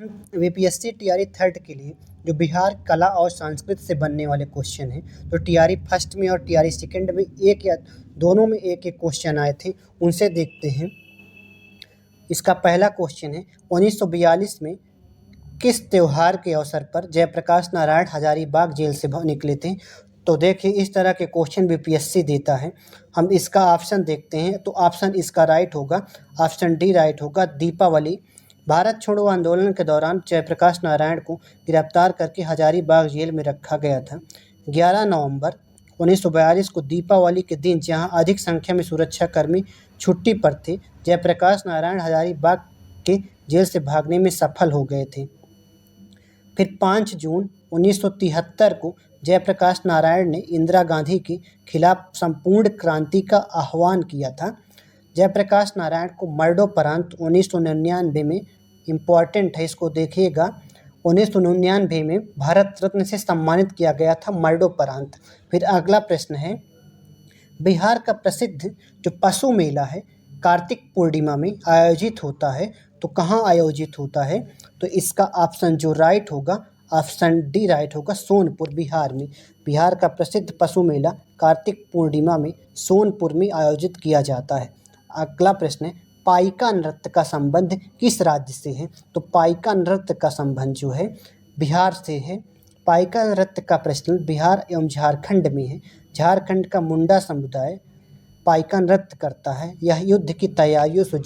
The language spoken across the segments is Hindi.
वीपीएससी टीआरई थर्ड के लिए जो बिहार कला और संस्कृत से बनने वाले क्वेश्चन हैं, तो टीआरई फर्स्ट में और टीआरई सेकंड में एक या दोनों में एक एक क्वेश्चन आए थे, उनसे देखते हैं। इसका पहला क्वेश्चन है 1942 में किस त्योहार के अवसर पर जयप्रकाश नारायण हजारीबाग जेल से निकले थे। तो देखिए, इस तरह के क्वेश्चन बीपीएससी देता है। हम इसका ऑप्शन देखते हैं, तो ऑप्शन इसका राइट होगा, ऑप्शन डी राइट होगा, दीपावली। भारत छोड़ो आंदोलन के दौरान जयप्रकाश नारायण को गिरफ्तार करके हजारीबाग जेल में रखा गया था। 11 नवंबर 1942 को दीपावली के दिन जहां अधिक संख्या में सुरक्षाकर्मी छुट्टी पर थे, जयप्रकाश नारायण हजारीबाग के जेल से भागने में सफल हो गए थे। फिर 5 जून 1973 को जयप्रकाश नारायण ने इंदिरा गांधी के खिलाफ संपूर्ण क्रांति का आह्वान किया था। जयप्रकाश नारायण को मरणोपरांत 1999 में इम्पॉर्टेंट है, इसको देखिएगा, 1999 में भारत रत्न से सम्मानित किया गया था मरणोपरांत। फिर अगला प्रश्न है, बिहार का प्रसिद्ध जो पशु मेला है कार्तिक पूर्णिमा में आयोजित होता है, तो कहाँ आयोजित होता है। तो इसका ऑप्शन जो राइट होगा, ऑप्शन डी राइट होगा, सोनपुर, बिहार में। बिहार का प्रसिद्ध पशु मेला कार्तिक पूर्णिमा में सोनपुर में आयोजित किया जाता है। अगला प्रश्न है, पाइका नृत्य का संबंध किस राज्य से है। तो पाइका नृत्य का संबंध जो है बिहार से है। पाइका नृत्य का प्रचलन बिहार एवं झारखंड में है। झारखंड का मुंडा समुदाय पाइका नृत्य करता है। यह युद्ध की तैयारियों से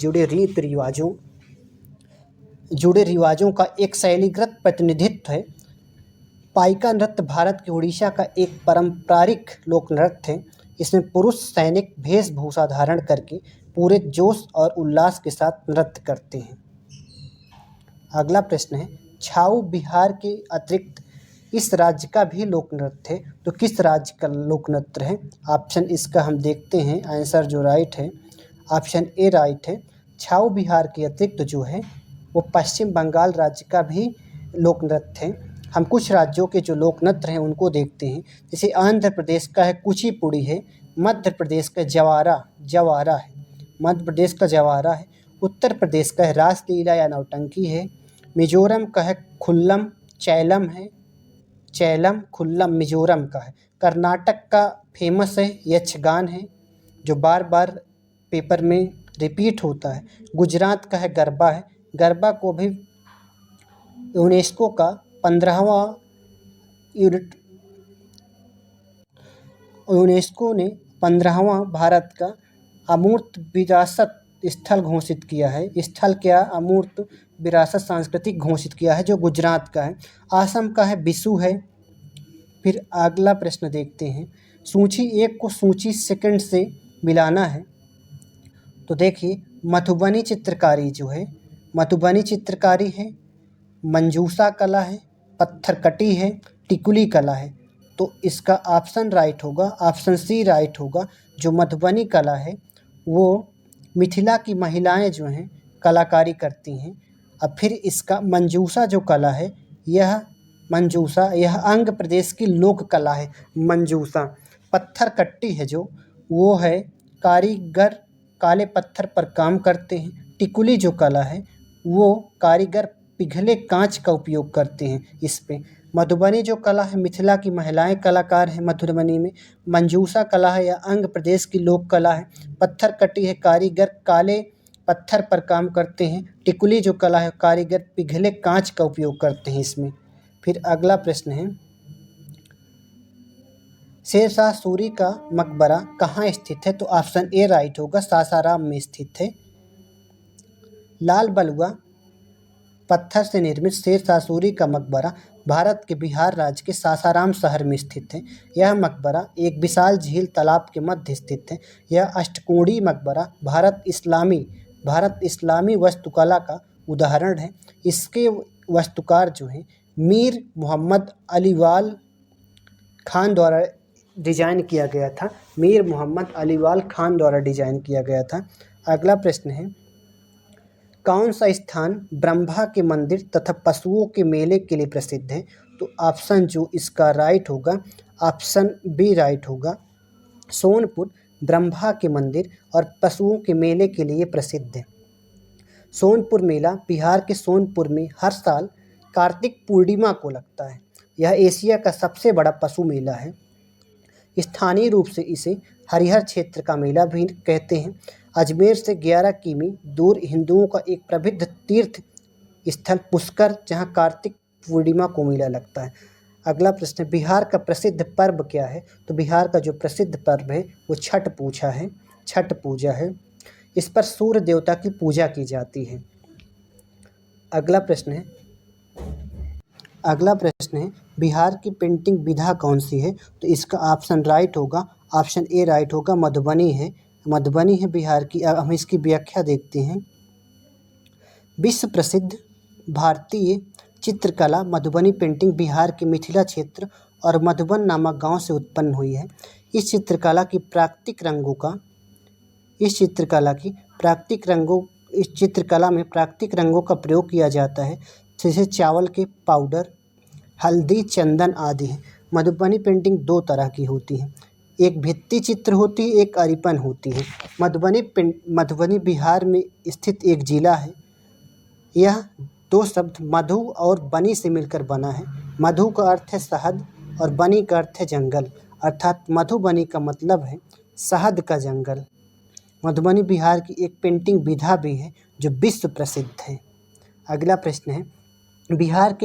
जुड़े रिवाजों का एक शैलीगत प्रतिनिधित्व है। पाइका नृत्य भारत के उड़ीसा का एक पारंपरिक लोक नृत्य है। इसमें पुरुष सैनिक वेशभूषा धारण करके पूरे जोश और उल्लास के साथ नृत्य करते हैं। अगला प्रश्न है, छाऊ बिहार के अतिरिक्त इस राज्य का भी लोक नृत्य है, तो किस राज्य का लोक नृत्य है। ऑप्शन इसका हम देखते हैं, आंसर जो राइट है ऑप्शन ए राइट है। छाऊ बिहार के अतिरिक्त जो है वो पश्चिम बंगाल राज्य का भी लोक नृत्य है। हम कुछ राज्यों के जो लोक नृत्य हैं उनको देखते हैं, जैसे आंध्र प्रदेश का है कुचिपुड़ी है, मध्य प्रदेश का जवारा है, मध्य प्रदेश का जवारा है, उत्तर प्रदेश का है रासलीला या नौटंकी है, मिजोरम का है चैलम खुल्लम मिजोरम का है, कर्नाटक का फेमस है यक्षगान है जो बार बार पेपर में रिपीट होता है, गुजरात का है गरबा है। गरबा को भी यूनेस्को का 15वां यूनेस्को ने 15वां भारत का अमूर्त विरासत स्थल घोषित किया है। स्थल क्या, अमूर्त विरासत सांस्कृतिक घोषित किया है, जो गुजरात का है। असम का है बिशु है। फिर अगला प्रश्न देखते हैं, सूची 1 को सूची सेकंड से मिलाना है। तो देखिए, मधुबनी चित्रकारी जो है, मधुबनी चित्रकारी है, मंजूसा कला है, पत्थरकटी है, टिकुली कला है। तो इसका ऑप्शन राइट होगा, ऑप्शन सी राइट होगा। जो मधुबनी कला है वो मिथिला की महिलाएं जो हैं कलाकारी करती हैं। अब फिर इसका मंजूसा जो कला है, यह आंध्र प्रदेश की लोक कला है। मंजूसा पत्थरकट्टी है जो, वो है कारीगर काले पत्थर पर काम करते हैं। टिकुली जो कला है वो कारीगर पिघले कांच का उपयोग करते हैं इस पे। मधुबनी जो कला है, मिथिला की महिलाएं कलाकार हैं मधुबनी में। मंजूसा कला है या आंध्र प्रदेश की लोक कला है। पत्थरकट्टी है, कारीगर काले पत्थर पर काम करते हैं। टिकुली जो कला है, कारीगर पिघले कांच का उपयोग करते हैं इसमें। फिर अगला प्रश्न है, शेरशाह सूरी का मकबरा कहाँ स्थित है। तो ऑप्शन ए राइट होगा, सासाराम में स्थित है। लाल बलुआ पत्थर से निर्मित शेरशाह सूरी का मकबरा भारत के बिहार राज्य के सासाराम शहर में स्थित है। यह मकबरा एक विशाल झील तालाब के मध्य स्थित है। यह अष्टकोणीय मकबरा भारत इस्लामी वास्तुकला का उदाहरण है। इसके वास्तुकार जो हैं मीर मोहम्मद अलीवाल खान द्वारा डिजाइन किया गया था। मीर मोहम्मद अलीवाल खान द्वारा डिजाइन किया गया था। अगला प्रश्न है, कौन सा स्थान ब्रह्मा के मंदिर तथा पशुओं के मेले के लिए प्रसिद्ध है। तो ऑप्शन जो इसका राइट होगा, ऑप्शन बी राइट होगा। सोनपुर ब्रह्मा के मंदिर और पशुओं के मेले के लिए प्रसिद्ध है। सोनपुर मेला बिहार के सोनपुर में हर साल कार्तिक पूर्णिमा को लगता है। यह एशिया का सबसे बड़ा पशु मेला है। स्थानीय रूप से इसे हरिहर क्षेत्र का मेला भी कहते हैं। अजमेर से 11 किमी दूर हिंदुओं का एक प्रसिद्ध तीर्थ स्थल पुष्कर, जहां कार्तिक पूर्णिमा को मेला लगता है। अगला प्रश्न है, बिहार का प्रसिद्ध पर्व क्या है? तो बिहार का जो प्रसिद्ध पर्व है वो छठ पूजा है। इस पर सूर्य देवता की पूजा की जाती है। अगला प्रश्न है बिहार की पेंटिंग विधा कौन सी है? तो इसका ऑप्शन ए राइट होगा, मधुबनी है बिहार की। अब हम इसकी व्याख्या देखते हैं। विश्व प्रसिद्ध भारतीय चित्रकला मधुबनी पेंटिंग बिहार के मिथिला क्षेत्र और मधुबन नामक गांव से उत्पन्न हुई है। इस चित्रकला में प्राकृतिक रंगों का प्रयोग किया जाता है, जैसे चावल के पाउडर, हल्दी, चंदन आदि है। मधुबनी पेंटिंग दो तरह की होती है, एक भित्ति चित्र होती है, एक अरिपन होती है। मधुबनी बिहार में स्थित एक जिला है। यह दो शब्द मधु और बनी से मिलकर बना है। मधु का अर्थ है शहद और बनी का अर्थ है जंगल, अर्थात मधुबनी का मतलब है शहद का जंगल। मधुबनी बिहार की एक पेंटिंग विधा भी है जो विश्व प्रसिद्ध है। अगला प्रश्न है, बिहार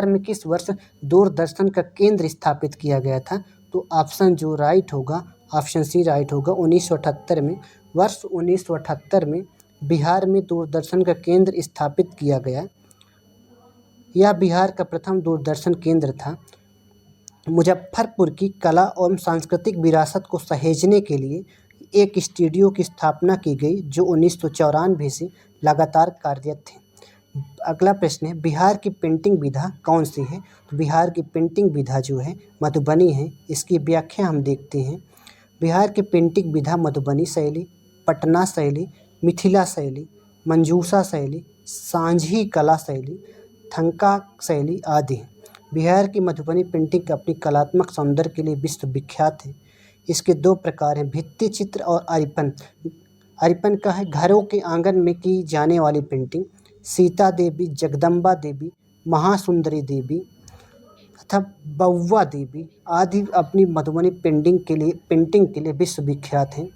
में किस वर्ष दूरदर्शन का केंद्र स्थापित किया गया था? तो ऑप्शन सी राइट होगा, 1978 में। वर्ष 1978 में बिहार में दूरदर्शन का केंद्र स्थापित किया गया। यह बिहार का प्रथम दूरदर्शन केंद्र था। मुजफ्फरपुर की कला एवं सांस्कृतिक विरासत को सहेजने के लिए एक स्टूडियो की स्थापना की गई, जो 1994 से लगातार कार्यरत थे। अगला प्रश्न है, बिहार की पेंटिंग विधा कौन सी है? तो बिहार की पेंटिंग विधा जो है मधुबनी है। इसकी व्याख्या हम देखते हैं। बिहार की पेंटिंग विधा मधुबनी शैली, पटना शैली, मिथिला शैली, मंजूषा शैली, सांझी कला शैली, थंका शैली आदि है। बिहार की मधुबनी पेंटिंग अपनी कलात्मक सौंदर्य के लिए विश्व विख्यात है। इसके दो प्रकार हैं, भित्ति चित्र और अरिपन। अरिपन का है घरों के आंगन में की जाने वाली पेंटिंग। सीता देवी, जगदम्बा देवी, महासुंदरी देवी तथा बउवा देवी आदि अपनी मधुबनी पेंटिंग के लिए विश्व विख्यात हैं।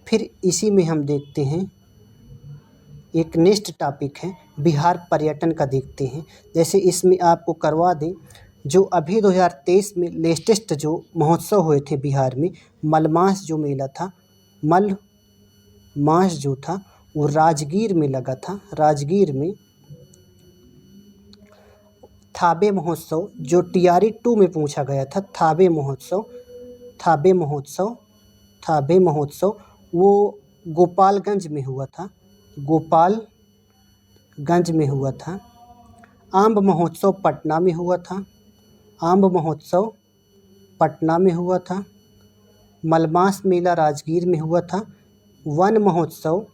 फिर इसी में हम देखते हैं, एक नेक्स्ट टॉपिक है बिहार पर्यटन का देखते हैं। जैसे इसमें आपको करवा दें, जो अभी 2023 में लेटेस्ट जो महोत्सव हुए थे बिहार में, मलमास जो मेला था, मलमास जो था वो राजगीर में लगा था। राजगीर में थाबे महोत्सव जो टीआरई 2 में पूछा गया था, थाबे महोत्सव वो गोपालगंज में हुआ था। आम्ब महोत्सव पटना में हुआ था। मलमास मेला राजगीर में हुआ था। वन महोत्सव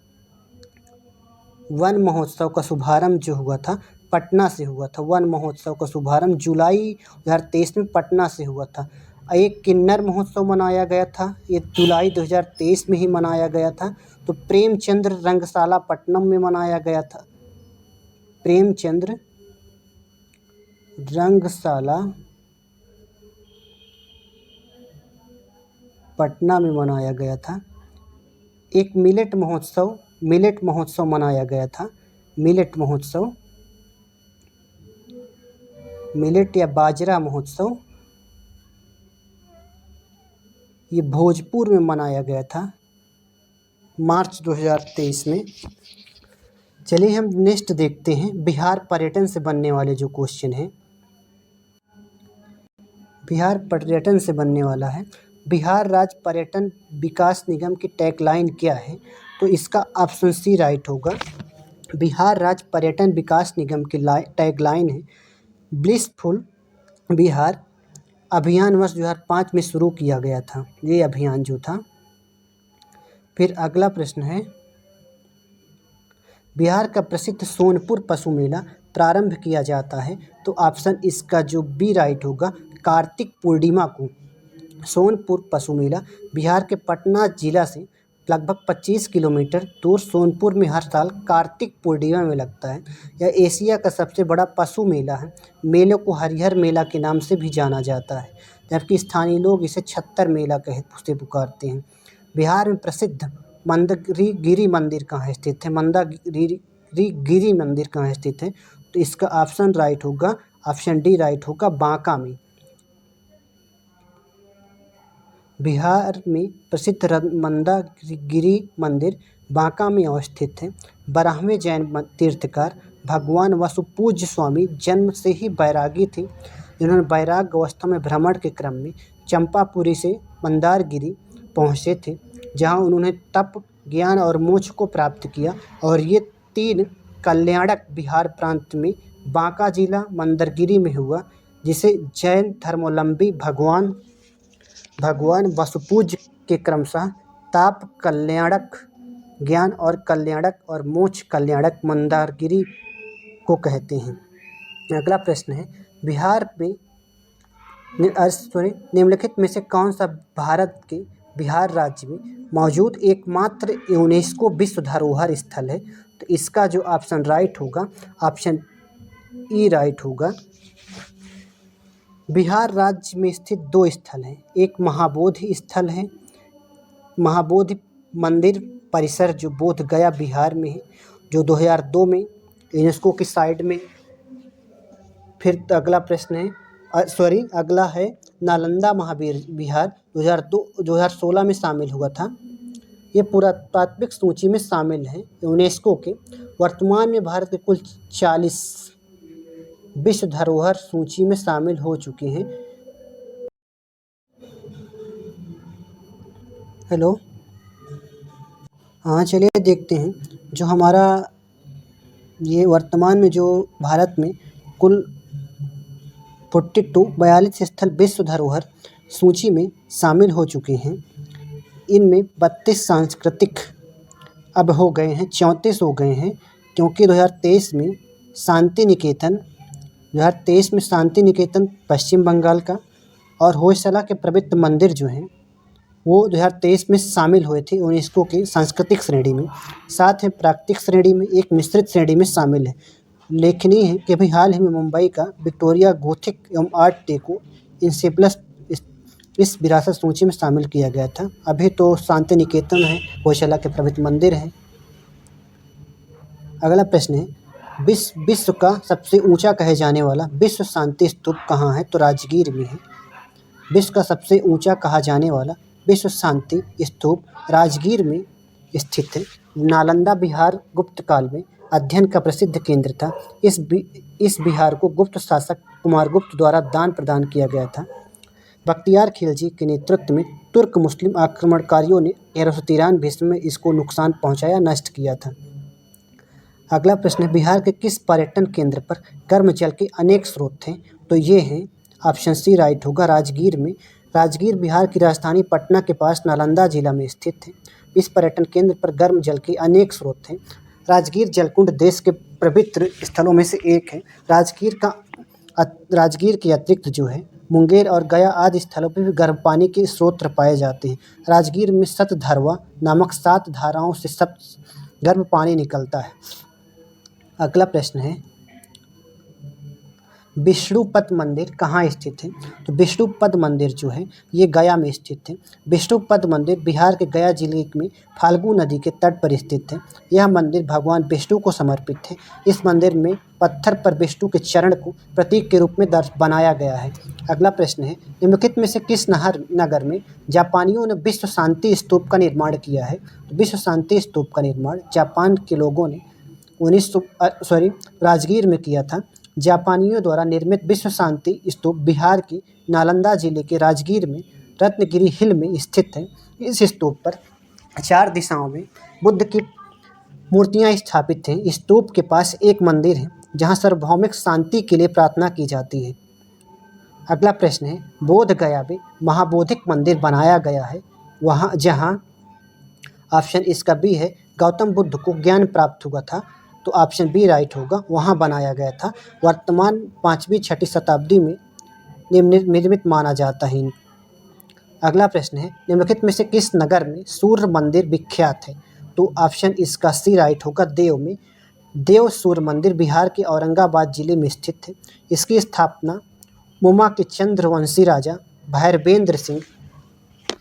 का शुभारंभ जो हुआ था पटना से हुआ था। वन महोत्सव का शुभारंभ जुलाई 2023 में पटना से हुआ था। एक किन्नर महोत्सव मनाया गया था, ये जुलाई 2023 में ही मनाया गया था। तो प्रेमचंद्र रंगशाला पटना में मनाया गया था। प्रेमचंद्र रंगशाला पटना में मनाया गया था। एक मिलेट महोत्सव मनाया गया था। मिलेट या बाजरा महोत्सव ये भोजपुर में मनाया गया था मार्च 2023 में। चलिए हम नेक्स्ट देखते हैं, बिहार पर्यटन से बनने वाले जो क्वेश्चन हैं। बिहार पर्यटन से बनने वाला है, बिहार राज्य पर्यटन विकास निगम की टैगलाइन क्या है? तो इसका ऑप्शन सी राइट होगा। बिहार राज्य पर्यटन विकास निगम की टैगलाइन है ब्लिसफुल बिहार। अभियान वर्ष 2005 में शुरू किया गया था ये अभियान जो था। फिर अगला प्रश्न है, बिहार का प्रसिद्ध सोनपुर पशु मेला प्रारंभ किया जाता है? तो ऑप्शन इसका जो बी राइट होगा, कार्तिक पूर्णिमा को। सोनपुर पशु मेला बिहार के पटना जिला से लगभग 25 किलोमीटर दूर सोनपुर में हर साल कार्तिक पूर्णिमा में लगता है। यह एशिया का सबसे बड़ा पशु मेला है। मेले को हरिहर मेला के नाम से भी जाना जाता है, जबकि स्थानीय लोग इसे छत्तर मेला से पुकारते हैं। बिहार में प्रसिद्ध मंदगिरी मंदिर कहाँ स्थित है? मंदागिरी मंदिर कहाँ स्थित है? तो इसका ऑप्शन राइट होगा, ऑप्शन डी राइट होगा, बांका में। बिहार में प्रसिद्ध मंदागिरी मंदिर बांका में अवस्थित है। 12वें जैन तीर्थकार भगवान वसुपूज्य स्वामी जन्म से ही बैरागी थे। जिन्होंने बैराग अवस्था में भ्रमण के क्रम में चंपापुरी से मंदारगिरी पहुँचे थे, जहाँ उन्होंने तप, ज्ञान और मोक्ष को प्राप्त किया। और ये 3 कल्याणक बिहार प्रांत में बांका जिला मंदरगिरी में हुआ, जिसे जैन धर्मावलंबी भगवान वसुपूज्य के क्रमशः ताप कल्याणक, ज्ञान और कल्याणक और मोक्ष कल्याणक मंदारगिरी को कहते हैं। अगला प्रश्न है, बिहार में निम्नलिखित में से कौन सा भारत के बिहार राज्य में मौजूद एकमात्र यूनेस्को विश्व धरोहर स्थल है? तो इसका जो ऑप्शन राइट होगा, ऑप्शन ई राइट होगा। बिहार राज्य में स्थित 2 स्थल हैं। एक महाबोधि स्थल है, महाबोधि मंदिर परिसर जो बोध गया बिहार में है, जो 2002 में यूनेस्को की साइट में। फिर अगला प्रश्न है, अगला है नालंदा महावीर विहार 2016 में शामिल हुआ था। ये पुरातात्विक सूची में शामिल है यूनेस्को के। वर्तमान में भारत के कुल 40 विश्व धरोहर सूची में शामिल हो चुके हैं। हेलो, हाँ चलिए देखते हैं। जो हमारा ये वर्तमान में जो भारत में कुल 42 स्थल विश्व धरोहर सूची में शामिल हो चुके हैं। इनमें 32 सांस्कृतिक अब हो गए हैं, 34 हो गए हैं, क्योंकि 2023 में शांति निकेतन पश्चिम बंगाल का और होयसला के पवित्र मंदिर जो हैं वो 2023 में शामिल हुए थे यूनेस्को की सांस्कृतिक श्रेणी में। साथ ही प्राकृतिक श्रेणी में एक मिश्रित श्रेणी में शामिल है। उल्लेखनीय है कि अभी हाल ही में मुंबई का विक्टोरिया गोथिक एवं आर्ट डेको इनसेप्लस इस विरासत सूची में शामिल किया गया था। अभी तो शांति निकेतन है, होयसला के पवित्र मंदिर है। अगला प्रश्न है, विश्व का सबसे ऊंचा कहे जाने वाला विश्व शांति स्तूप कहाँ है? तो राजगीर में है। विश्व का सबसे ऊंचा कहा जाने वाला विश्व शांति स्तूप राजगीर में स्थित है। नालंदा बिहार गुप्त काल में अध्ययन का प्रसिद्ध केंद्र था। इस बिहार को गुप्त शासक कुमारगुप्त द्वारा दान प्रदान किया गया था। बख्तियार खिलजी के नेतृत्व में तुर्क मुस्लिम आक्रमणकारियों ने 1393 ईस्वी में इसको नुकसान पहुंचाया, नष्ट किया था। अगला प्रश्न है, बिहार के किस पर्यटन केंद्र पर गर्म जल के अनेक स्रोत थे? तो ये हैं, ऑप्शन सी राइट होगा, राजगीर में। राजगीर बिहार की राजधानी पटना के पास नालंदा जिला में स्थित है। इस पर्यटन केंद्र पर गर्म जल के अनेक स्रोत हैं। राजगीर जलकुंड देश के पवित्र स्थलों में से एक है। राजगीर के अतिरिक्त जो है मुंगेर और गया आदि स्थलों पर भी गर्म पानी के स्रोत पाए जाते हैं। राजगीर में सतधरवा नामक 7 धाराओं से गर्म पानी निकलता है। अगला प्रश्न है, विष्णुपद मंदिर कहाँ स्थित है? तो विष्णुपद मंदिर जो है ये गया में स्थित है। विष्णुपद मंदिर बिहार के गया जिले में फाल्गु नदी के तट पर स्थित है। यह मंदिर भगवान विष्णु को समर्पित है। इस मंदिर में पत्थर पर विष्णु के चरण को प्रतीक के रूप में बनाया गया है। अगला प्रश्न है, निम्नलिखित में से किस नगर में जापानियों ने विश्व शांति स्तूप का निर्माण किया है? तो विश्व शांति स्तूप का निर्माण जापान के लोगों ने राजगीर में किया था। जापानियों द्वारा निर्मित विश्व शांति स्तूप बिहार की नालंदा जिले के राजगीर में रत्नगिरी हिल में स्थित है। इस स्तूप पर 4 दिशाओं में बुद्ध की मूर्तियां स्थापित हैं। स्तूप के पास एक मंदिर है जहां सार्वभौमिक शांति के लिए प्रार्थना की जाती है। अगला प्रश्न है, बोध गया में महाबोधिक मंदिर बनाया गया है वहाँ जहाँ, ऑप्शन इसका बी है, गौतम बुद्ध को ज्ञान प्राप्त हुआ था। तो ऑप्शन बी राइट होगा, वहाँ बनाया गया था। वर्तमान 5वीं 6वीं शताब्दी में निर्मित माना जाता है। अगला प्रश्न है, निम्नलिखित में से किस नगर में सूर्य मंदिर विख्यात है? तो ऑप्शन इसका सी राइट होगा, देव में। देव सूर्य मंदिर बिहार के औरंगाबाद जिले में स्थित है। इसकी स्थापना मुमा के चंद्रवंशी राजा भैरवेंद्र सिंह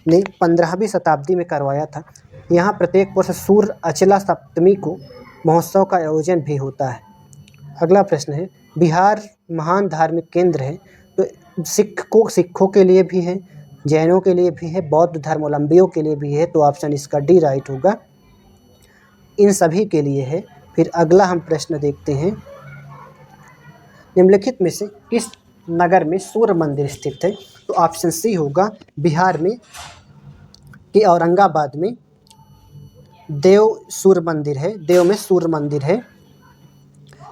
ने 15वीं शताब्दी में करवाया था। यहाँ प्रत्येक वर्ष सूर्य अचला सप्तमी को महोत्सव का आयोजन भी होता है। अगला प्रश्न है, बिहार महान धार्मिक केंद्र है, तो सिखों के लिए भी है, जैनों के लिए भी है, बौद्ध धर्मावलंबियों के लिए भी है, तो ऑप्शन इसका डी राइट होगा, इन सभी के लिए है। फिर अगला हम प्रश्न देखते हैं, निम्नलिखित में से किस नगर में सूर्य मंदिर स्थित है? तो ऑप्शन सी होगा, बिहार में के औरंगाबाद में देव सूर्य मंदिर है, देव में सूर्य मंदिर है।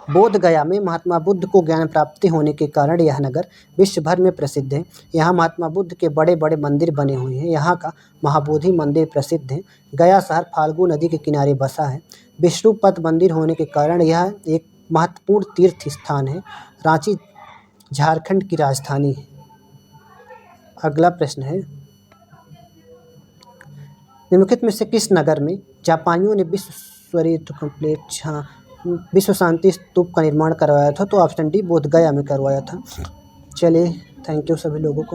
बोध गया में महात्मा बुद्ध को ज्ञान प्राप्ति होने के कारण यह नगर विश्व भर में प्रसिद्ध है। यहाँ महात्मा बुद्ध के बड़े बड़े मंदिर बने हुए हैं। यहाँ का महाबोधि मंदिर प्रसिद्ध है। गया शहर फाल्गु नदी के किनारे बसा है। विष्णुपद मंदिर होने के कारण यह एक महत्वपूर्ण तीर्थ स्थान है। रांची झारखंड की राजधानी है। अगला प्रश्न है, निम्नलिखित में से किस नगर में जापानियों ने विश्व शांति स्तूप का निर्माण करवाया था? तो ऑप्शन डी बोध गया में करवाया था। चलिए, थैंक यू सभी लोगों को।